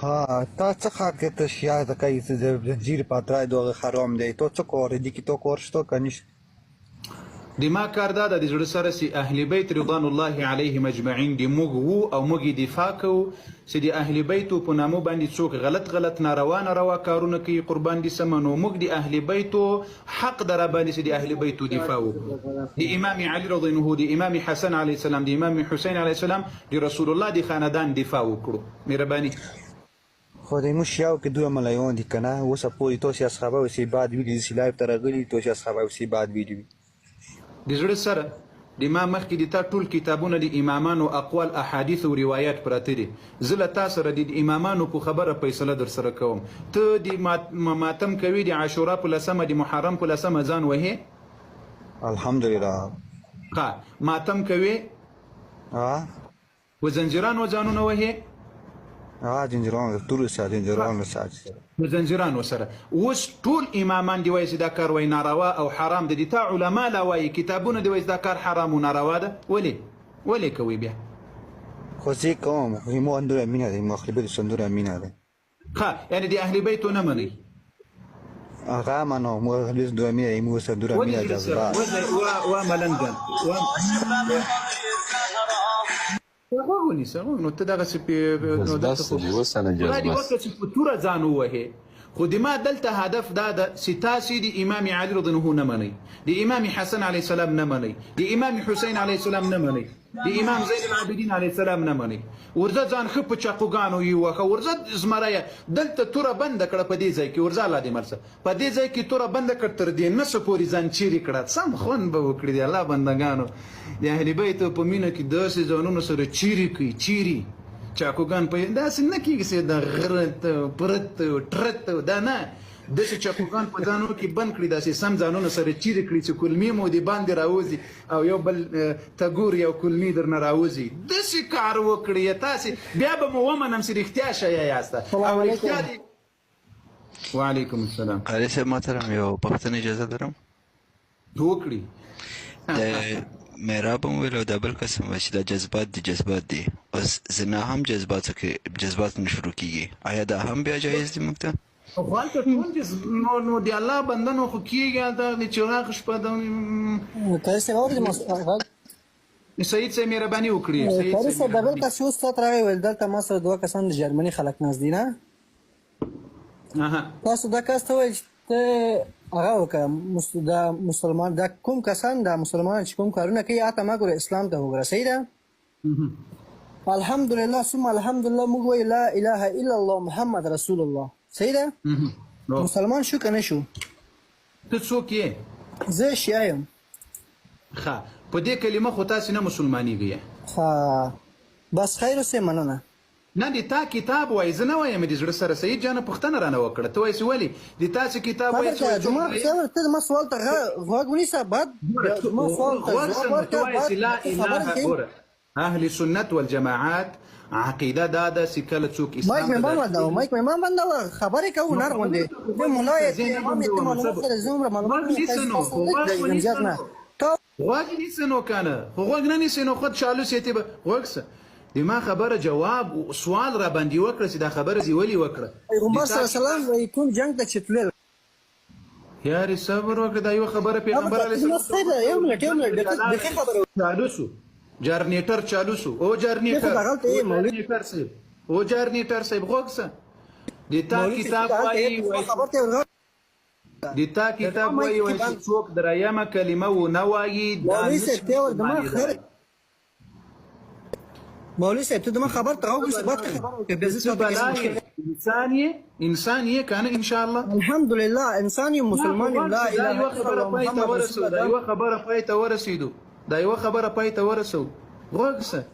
ها تا څه خاطر ته شیا د کای څه د زیر پاترای دوغه حرام دی تو څه کور دي کی تو کور شتو کنيش د ما کار دا د زړه سره سي اهل بیت رضوان الله علیهم اجمعین د موږ وو او موږ دفاع کوو چې د اهل بیت په نامو باندې څوک غلط ناروا کارونه کوي قربان دي سمنو موږ د اهل بیت حق در باندې چې د اهل بیت دفاع وکړو د امام علی رضی الله عنه د امام حسن علیه السلام د امام حسین علیه السلام د رسول الله د خاندان دفاع وکړو مهرباني خو د مشیاو کې دوه ملایون دي کنه وسه پوری تو سیاس خبر وسی بعد ویډیو سی لایو تر غلی تو سیاس خبر وسی بعد ویډیو د زړه سره د ما مخکې د تا ټول کتابونه د امامانو اقوال احادیث او روایت پراته دي زه له تا سره د امامانو په خبره فیصله در سره کوم ته د ماتم کوي د عاشورا په لسمه د محرم په لسمه ځان وهې الحمدلله ها ماتم کوي ها وزنجران وځانونه وهې زنجیران ټول ساده زنجیران ساده زنجیران وسره اوس ټول امامان دی وایي دا کار وای ناروا او حرام دي تا علما لا وایي کتابونه دی وایي دا کار حرام او ناروا ده ولې کوي بیا خو زه کوم مو اندور امینه دی مخالفت صندوق امینه دی ها یعنی د اهل بیت نه مني هغه منو مو خلیص دوه امینه مو صندوق امینه جذبه و ملنګن وغونی سره نو ته دغه سپې نو دغه یو سنه جذبه وخت چې په توره ځان ووهې خو د ما دلته هدف دا ده چې تاسې د امام علي رضی الله عنه نه منئ د امام حسن علیه السلام نه منئ د امام حسین علیه السلام نه منئ د امام زین العابدین علیه السلام نه منئ ورځه ځان ښه په چاقوګانو یووښه ورځه زمریه دلته توره بنده کړه په دې ځای کې ورځه الله دې مرسه په دې ځای کې توره بنده کړه تر دې نسو پورې ځان چیرې کړه سم خوند به وکړي د الله بندګانو د اهل بیت په مینه کې داسې ځانونه سره چیرې کوي چیرې چاقوګان په داسې نه کېږي چې د غرت پرت ټرت دا نه داسې چاقوګان په ځانونو کې بند کړي داسې سم ځانونه سره چیرې کړي چې کلمې مو د باندې راوځي او یو بل تګور یو کلمې درنه راوځي داسې کار وکړي تاسې بیا به مو ومنم چې رښتیا شی یاسته او رښتیا دي وعلیکم السلام قاری صاحب محترم یو پښتنه اجازه لرم وکړي میرا به مو ویل او د بل قسم چې دا جذبات دي اوس زنا هم جذبات نه شروع کیږي آیا دا هم بیا جایز دي موږ ته خو هلته ټول دي نو د الله بندنو خو کېږي هلته د چراغ شپه سعید صاحب مهرباني وکړي قاری صاحب د بل کس اوس تاسو راغی ویل دلته ما سره دوه کسان د جرمني خلک ناست دي نه تاسو دا کس ته ویل ته هغه وکړه د مسلمان د کوم کسان د مسلمان چې کوم کارونه کوي هغه ما ګوره اسلام ته وګوره صحیح ده الحمدلله ثم الحمدلله موږ وایو لا اله الا الله محمد رسول الله صحیح ده مسلمان شو که نه شو ته څوک یې زه شیعه یم ښه په دې کلمه خو تاسې نه مسلمانېږئ ښه بس خیر اوسې مننه نه د تا کتاب وایي زه نه وایم د زړه سره سعید جانه پوښتنه رانه وکړه ته وایې ولې د تاسې کتاب وایي ته ما سوال ته غوږ ونیسه بعد ما سوال ته اهل سنت والجماعات عقیده دا ده چې کله څوک اسلام مایک مې باندې مایک مې باندې خبرې کوو نار غوندې د مولای ته معلومات سره زوم معلومات نه غوږ نیسه نو کنه خو غوږ نه نیسه نو خود چالو سیتی به غوږ سه د ما خبره جواب سوال را باندې وکړه چې دا خبره زی ولې وکړه پیغمبر صلی الله علیه وسلم وایي کوم جنگ ته چې تلل یاري صبر وکړه دا یو خبره پیغمبر علیه السلام چالو سو جرنیټر چالو سو او جرنیټر صاحب غوږ سه د تا کتاب وایي د تا کتاب وایي چې څوک درایمه کلمه و نه وایي مولوی صاحب ته دما خبر ته اوس بعد انسان یې کنه ان شاء الله الحمدلله انسان یې مسلمان لا اله الا الله محمد رسول الله دا یو خبره پای ته ورسېدو دا یو خبره پای ته ورسو غوږ سه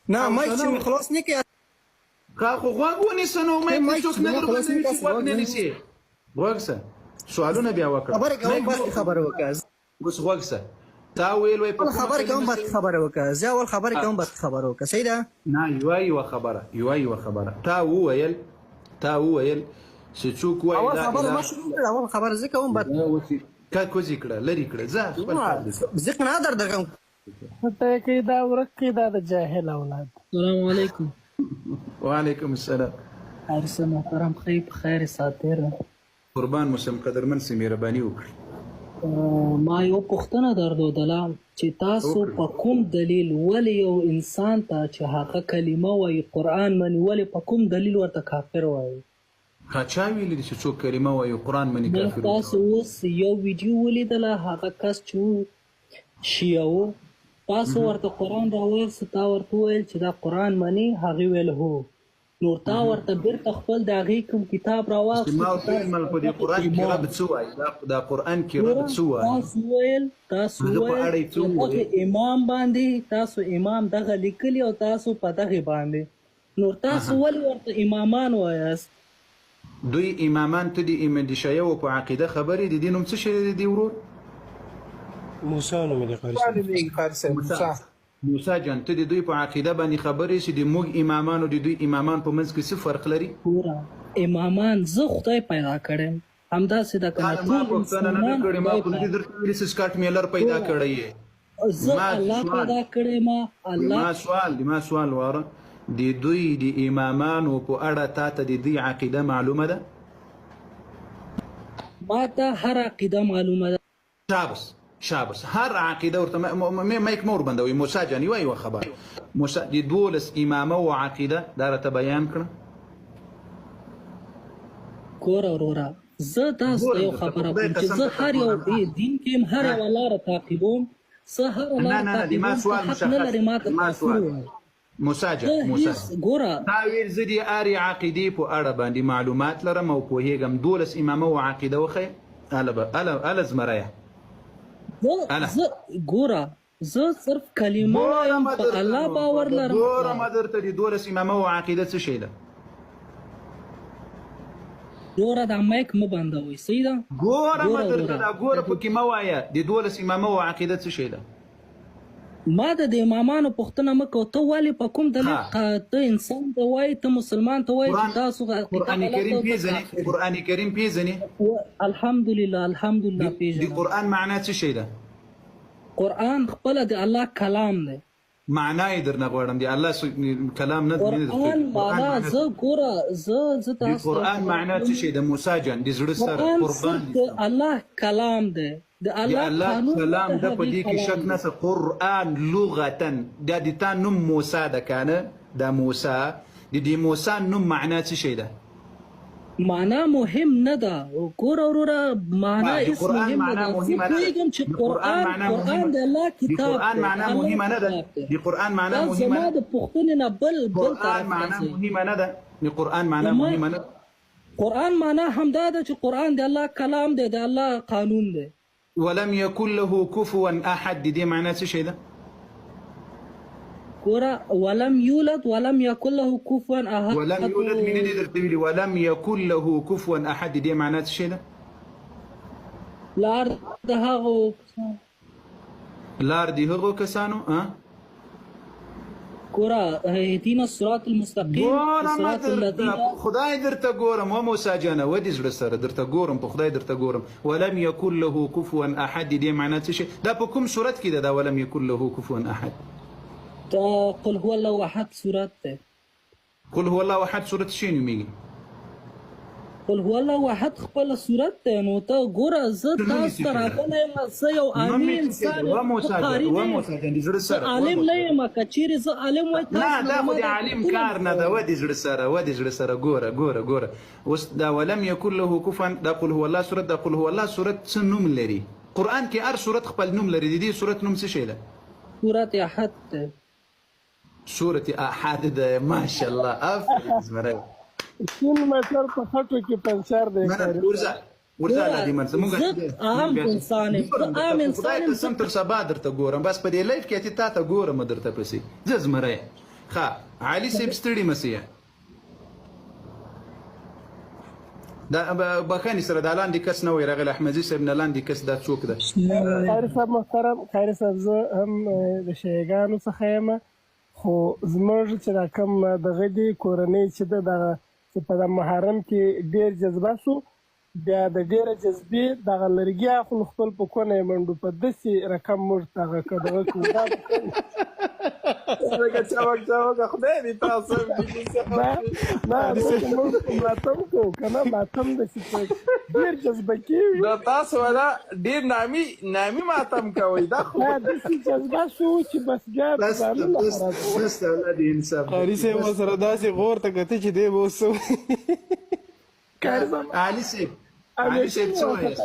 نه مایک چې خلاص نه کړه کا خو غوږ ونیسه نو مایک څوک نه درباندې غوږ نه نیسي غوږ سه سوالونه بیا وکړه خبره وکړه اوس غوږ سه تا ویل وای په خبره کوم بعد خبره وکړه زه اول خبره کوم بعد خبره وکړه صحیح ده نه یو خبره تا ویل چې څوک وای اول خبره ما شروع کړه اول خبره زه کوم بعد کا کوزي کړه لری کړه زه خپل ځکه نه درځم ته کې دا ورکه دا د جاهل اولاد السلام علیکم وعلیکم السلام حارس محترم خیب خیر ساتر قربان مسلم قدرمن سي مهرباني وکړي. ما یو پوښتنه درلودله چې تاسو په کوم دلیل ولې یو انسان ته چې هغه کلمه وایي قرآن مني ولې په کوم دلیل ورته کافر وایي؟ چا ویلي دي چې څوک کلمه وایي قرآن مني کافر وي؟ تاسو اوس یو ویډیو ولیدله هغه کس چې شیعه و تاسو ورته قرآن راوویست تا ورته وویل چې دا قرآن مني هغې ویل هو نو تا ورته بیرته خپل د هغې کوم کتاب راواخیست ما ورته ویل په دې قرآن کې رب څه وایي دا قرآن کې رب څه وایي تاسو ویل چې دغه امام باندې تاسو امام دغه لیکلي او تاسو په دغې باندې نو تاسو ولې ورته امامان وایاست دوی امامان ته د شیعه په عقیده خبرې دي نوم څه شی دی ورور موسی نوم دی قاری صاحب موسی جان ته د دوی په عقیده باندې خبرې چې د موږ امامان او د دوی امامان په منځ کې څه فرق لري امامان زه خدای پیدا کړم همداسې د ما پوښتنه نه کړې ما خو دې درته ویلي چې سکاټ میلر پیدا کړی یې زه الله پیدا کړی ما سوال واره د دوی د امامانو په اړه تاته د دوی عقیده معلومه ده ما ته هر عقیده معلومه ده شابس هر عقیده ورته مایک مور بندوي موسی جان یو خبر موسی د دولس امامه او عقیده دا راته بیان کړه ګوره وروره زه تاسو ته یو خبره کوم چې زه هر یو دین کې هر یوه لاره تعقیبوم زه هره لاره تعقیبوم حق نه لري ما ته کافر ووایي موسی جان ګوره تا ویل زه د هرې عقیدې په اړه باندې معلومات لرم او پوهېږم دولس امامه او عقیده وښیه هله زمریه ګوره زه صرف کلمه وایم په الله باور لرم ګوره ما درته د دولس امامه او عقیده څه شی ده ګوره دا مایک مه بندوئ صحیح ده ګوره ما درته دا ګوره پکې مه وایه د دولس امامه او عقیده څه شی ده ما د امامانو پوښتنه مه کوه ته ولې په کوم دلیل ته انسان ته وایي ته مسلمان ته وایي چې تاسو قرآن کریم پیژنې الحمدلله پیژنم د قرآن معنا څه شی ده قرآن خپله د الله کلام دی معنا یې درنه غواړم د الله کلام نه قرآن معنا زه ګوره زه تاسو قرآن معنا څه شی ده موسی جان د زړه سره قربان د الله کلام دی د الله کلام ده په دې کې شک نشته قرآن لغتن دا د تا نوم موسی ده کنه دا موسی د دې موسی نوم معنا څه شی ده معنا مهم نه ده ګوره وروره معنا هیڅ مهم نه ده زه پوهېږم چې قرآن د الله کتاب قرآن معنا مهمه نه ده د قرآن معنا مهمه زما د پوښتنې نه بل قرآن معنا مهمه نه ده د قرآن معنا مهمه نه قرآن معنا همدا ده چې قرآن د الله کلام دی د الله قانون دی ولم يكن له كفوا احد دي معناه څه شي ده ګوره ولم يولد ولم يكن له كفوا احد ولم يولد من دې درته ویلي ولم يكن له كفوا احد دي معناه څه شي ده لار د هغو کسانو ګوره اهدنا الصراط المستقيم صراط الذين خدای درته ګورم و موسی جانه و دې زړه سره درته ګورم په خدای درته ګورم ولم يكن له كفوا احد دې معنی څه شي دا په کوم صورت کې ده دا ولم يكن له كفوا احد دا قل هو الله احد صورت ده قل هو الله احد صورت شي نومېږي قل هو الله احد خپل صورت ده نو ته ګوره زه تاسو ته راغلی یم زه یو عامي انسان و موسی جان دې زړه سره عالم نه یم که چیرې زه عالم وای نه دا خو د عالم کار نه ده و دې زړه سره ګوره اوس دا ولم يكن له كفوا دا قل هو الله صورت دا قل هو الله صورت څه نوم لري قرآن کې هر صورت خپل نوم لري د دې صورت نوم څه شی ده سورت احد ده سورت احد ده ماشاءالله افضل زمره سین مطلب په خټو کې پنچار دی ورځه لدی من زمونږ عام انسان خدای قسم تر سبا درته ګورم بس په دې لایف کې ته تا ګورم درته پسې زمره ښه علي صاحب ستړي مسیه دا بخانی سره د لاندې کس نه وي راغلی احمدي صاحب نه لاندې کس دا څوک ده خیر صاحب محترم خیر صاحب زه هم د شیعګانو څخه یم خو زموږ چې دا کوم دغه دي کورنۍ چې دغه چې په محرم کې ډېر جذبه شو بیا د ډېره جذبې دغه لرګي اخلو خپل په کونه یې منډو په داسې رقم موږ دغه دغه کوو لکه چمک خدای دې تاسو هم دې نه موږ ماتم کو کنه ماتم د چې ډیر جذبه کیږي دا تاسو ولا ډیر نامي ماتم کوي دا خو دا د جذبه شو چې بس ګر بس اولاد انصاف قاری صاحب ما سره داسې غور ته کته چې دی به وسو علي صاحب څه وایست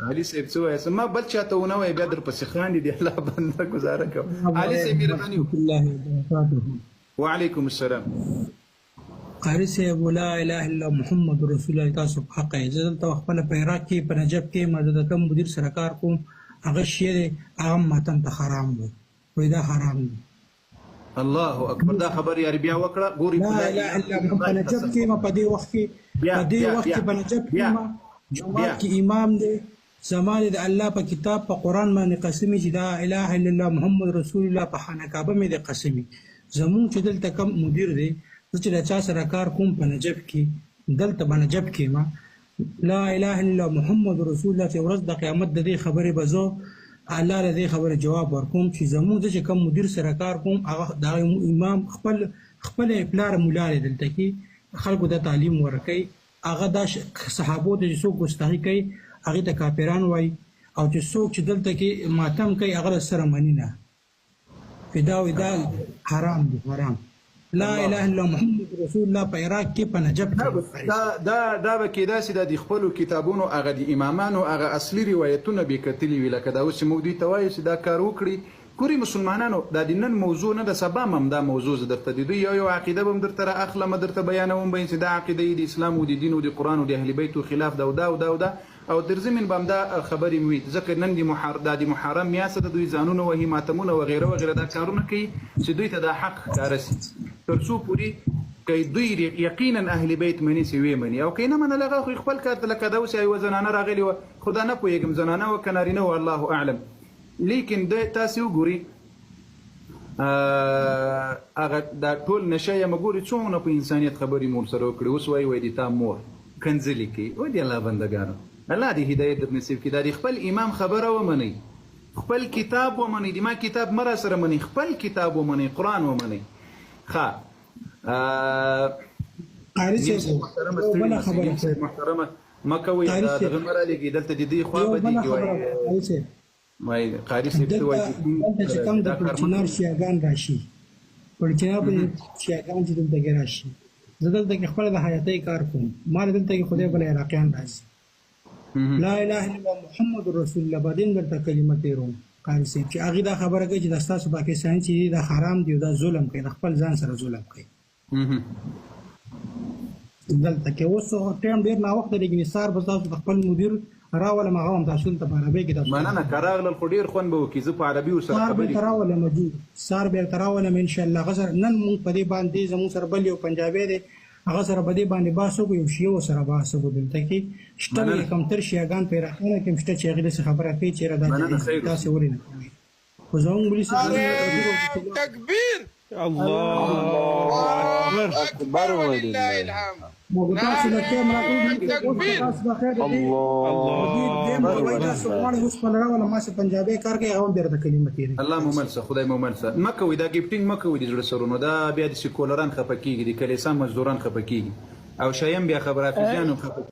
علي صاحب څه وایست ما بل چاته ونه وای بیا در پسې خاندي دی الله بنده گزاره کوم علي صاحب مهرباني وعليكم السلام قاری صاحب لا اله الا محمد رسول الله تاسو حق یې زه دلته خپل په عراق کې په نجف کې ما د کوم مدیر سره کار کوم هغه شی هغه ماتم ته حرام وي دا حرام دی الله اکبر دا خبر یې بیا وکړه ګوري لا اله الا محمد نجف کې ما په دې وخت کې په نجف کې ما جمعه کې امام دی زمانه د الله په کتاب په قران باندې قسمی چې لا اله الا الله محمد رسول الله په خانه کعبه مې د قسمی زمون چې دلته کوم مدیر دی چې د چا سره کار کوم په نجف کې دلته په نجف کې ما لا اله الا محمد رسول الله چې ورځ د قیامت د دې خبرې بزو الله له دې خبره جواب ورکوم چې زموږ چې کوم مدیر سره کار کوم هغه د امام خپل پلار مولا دلته کې خلکو د تعلیم ورکي هغه د صحابو د څوک ګستاخی کوي هغه ته کافران وای او چې څوک چې دلته کې ماتم کوي هغه سره منی نه فدا حرام دي حرام لا اله الا محمد رسول الله په عراق کې په نجف دا به کېدای شي د خپلو کتابونو هغه د امامانو هغه اصلي روایتونه به کتلي وي لکه دا اوس موږ دوی ته وایو چې دا کار وکړي ګوري مسلمانانو دا د نن موضوع نه د سبا هم دا موضوع زه درته د دوی یو عقیده به هم درته رااخلم درته بیانوم به چې دا عقیده د اسلام او د دین او د قرآن او د اهل بیتو خلاف دا او در زمین به هم دا خبرې موي ځکه نن د محرم میاشت د دوی ځانونه وهي ماتمونه وغیره وغیره دا کارونه کوي چې دوی ته دا حق ښکاره شي تر څو پورې که دوی یقینا اهل بیت مني چې ویې مني او که نه منله هغه خو خپل کار ته لکه دا اوس یوه زنانه راغلې وه خو دا نه پوهېږم زنانه وه که نارینه وه الله اعلم لیکن تاسې وګورئ هغه دا ټول نشه یم ګوري څومره په انسانیت خبرې مور سره وکړي اوس وایي د تا مور کنځلې کوي او د الله بندګانو الله دې هدایت در نصیب کړي دا د خپل امام خبره ومنئ خپل کتاب ومنئ د ما کتاب مه راسره منئ خپل کتاب ومنئ قرآن ومنئ ښه محترمه مه کوئ دغه مه رالېږئ دلته د دې خوا بدېږي وایي قاري صاحب څه وایي چې کوم د پرچنار شیعاګان راشي پرچنار په شیعاګان چې دلته کې راشي زه دلته کې خپل د حیاتي کار کوم ما دلته کې خدای بل عراقیان راشي لا اله الا محمد رسول الله بعدين دلته کلمه تیروم قاری صاحب چې هغه دا خبره کوي چې د تاسو پاکستان چې دا حرام دی دا ظلم کوي د خپل ځان سره ظلم کوي دلته کې اوس ټیم ډیر نا وخت دی نثار به تاسو خپل مدیر راولم هغه هم تاسو ته په عربي کې تاسو مننه کراغل خو ډیر خوند به وکړي زه په عربي ورسره خبرې راولم موجود سار به راولم ان شاء الله غزر نن مونږ په دې باندې زموږ سره بل یو پنجابي دی هغه سره په دې باندې باسو یو شی سره باسو دلته کې شته کم تر شیعاګان په راخونه کې مشته چې هغه څه خبره کوي چې را دا تاسو ورینه خو زموږ بلی تکبیر الله اکبر ولله الحمد الله مملسه خدای مملسه ما کوي دا گیفټینګ ما کوي د زړه سرونو دا بیا د سکولران خپه کیږي د کلیسا مزدوران خپه کیږي او شایم بیا خبره افیزیانو خپه